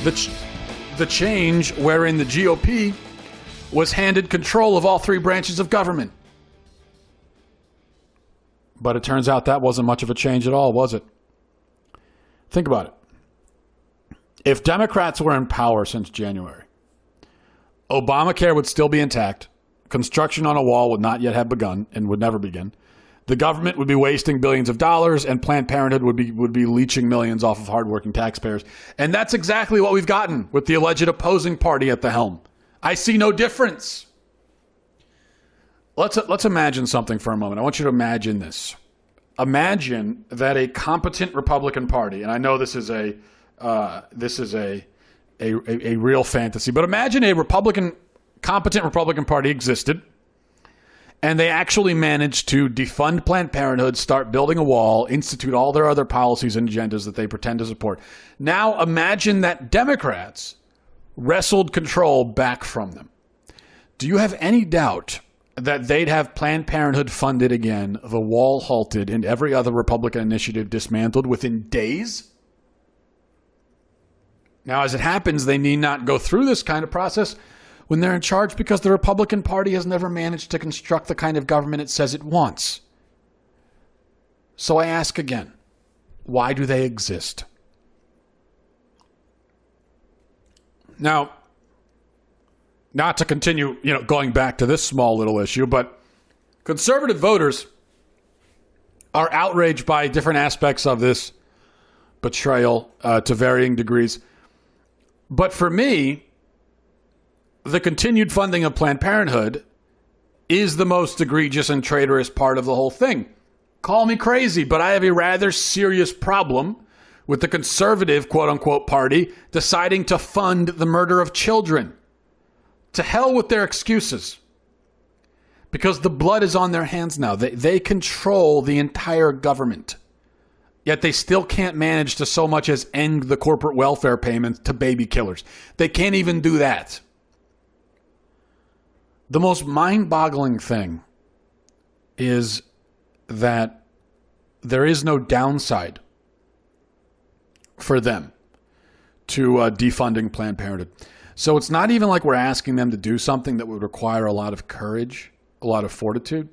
the change wherein the GOP was handed control of all three branches of government. But it turns out that wasn't much of a change at all, was it? Think about it. If Democrats were in power since January, Obamacare would still be intact. Construction on a wall would not yet have begun and would never begin. The government would be wasting billions of dollars, and Planned Parenthood would be leeching millions off of hardworking taxpayers. And that's exactly what we've gotten with the alleged opposing party at the helm. I see no difference. Let's imagine something for a moment. I want you to imagine this. Imagine that a competent Republican Party, and I know this is a real fantasy, but imagine a competent Republican Party existed, and they actually managed to defund Planned Parenthood, start building a wall, institute all their other policies and agendas that they pretend to support. Now imagine that Democrats wrestled control back from them. Do you have any doubt that they'd have Planned Parenthood funded again, the wall halted, and every other Republican initiative dismantled within days? Now, as it happens, they need not go through this kind of process when they're in charge because the Republican Party has never managed to construct the kind of government it says it wants. So I ask again, why do they exist? Now, not to continue, going back to this small little issue, but conservative voters are outraged by different aspects of this betrayal to varying degrees. But for me, the continued funding of Planned Parenthood is the most egregious and traitorous part of the whole thing. Call me crazy, but I have a rather serious problem with the conservative, quote-unquote, party deciding to fund the murder of children. To hell with their excuses. Because the blood is on their hands now. They control the entire government. Yet they still can't manage to so much as end the corporate welfare payments to baby killers. They can't even do that. The most mind-boggling thing is that there is no downside for them to defunding Planned Parenthood. So it's not even like we're asking them to do something that would require a lot of courage, a lot of fortitude.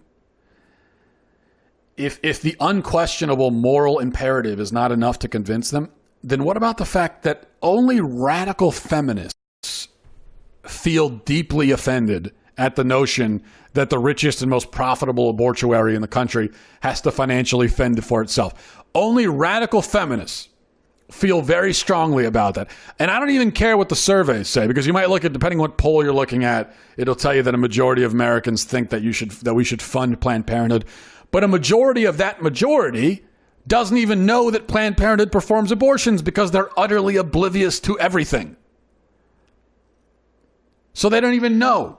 If the unquestionable moral imperative is not enough to convince them, then what about the fact that only radical feminists feel deeply offended at the notion that the richest and most profitable abortuary in the country has to financially fend for itself? Only radical feminists feel very strongly about that. And I don't even care what the surveys say, because you might look at, depending what poll you're looking at, it'll tell you that a majority of Americans think that we should fund Planned Parenthood. But a majority of that majority doesn't even know that Planned Parenthood performs abortions because they're utterly oblivious to everything. So they don't even know.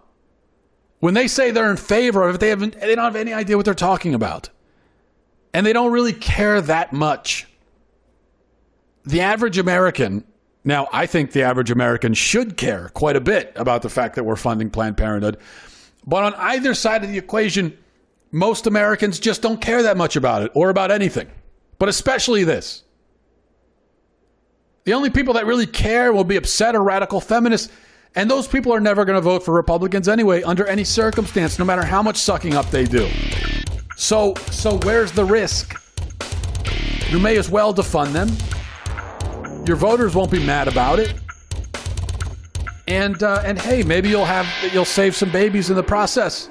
When they say they're in favor of it, they don't have any idea what they're talking about. And they don't really care that much. The average American, now I think the average American should care quite a bit about the fact that we're funding Planned Parenthood. But on either side of the equation, most Americans just don't care that much about it or about anything, but especially this. The only people that really care will be upset or radical feminists, and those people are never going to vote for Republicans anyway, under any circumstance, no matter how much sucking up they do. So where's the risk? You may as well defund them. Your voters won't be mad about it. And hey, maybe you'll save some babies in the process.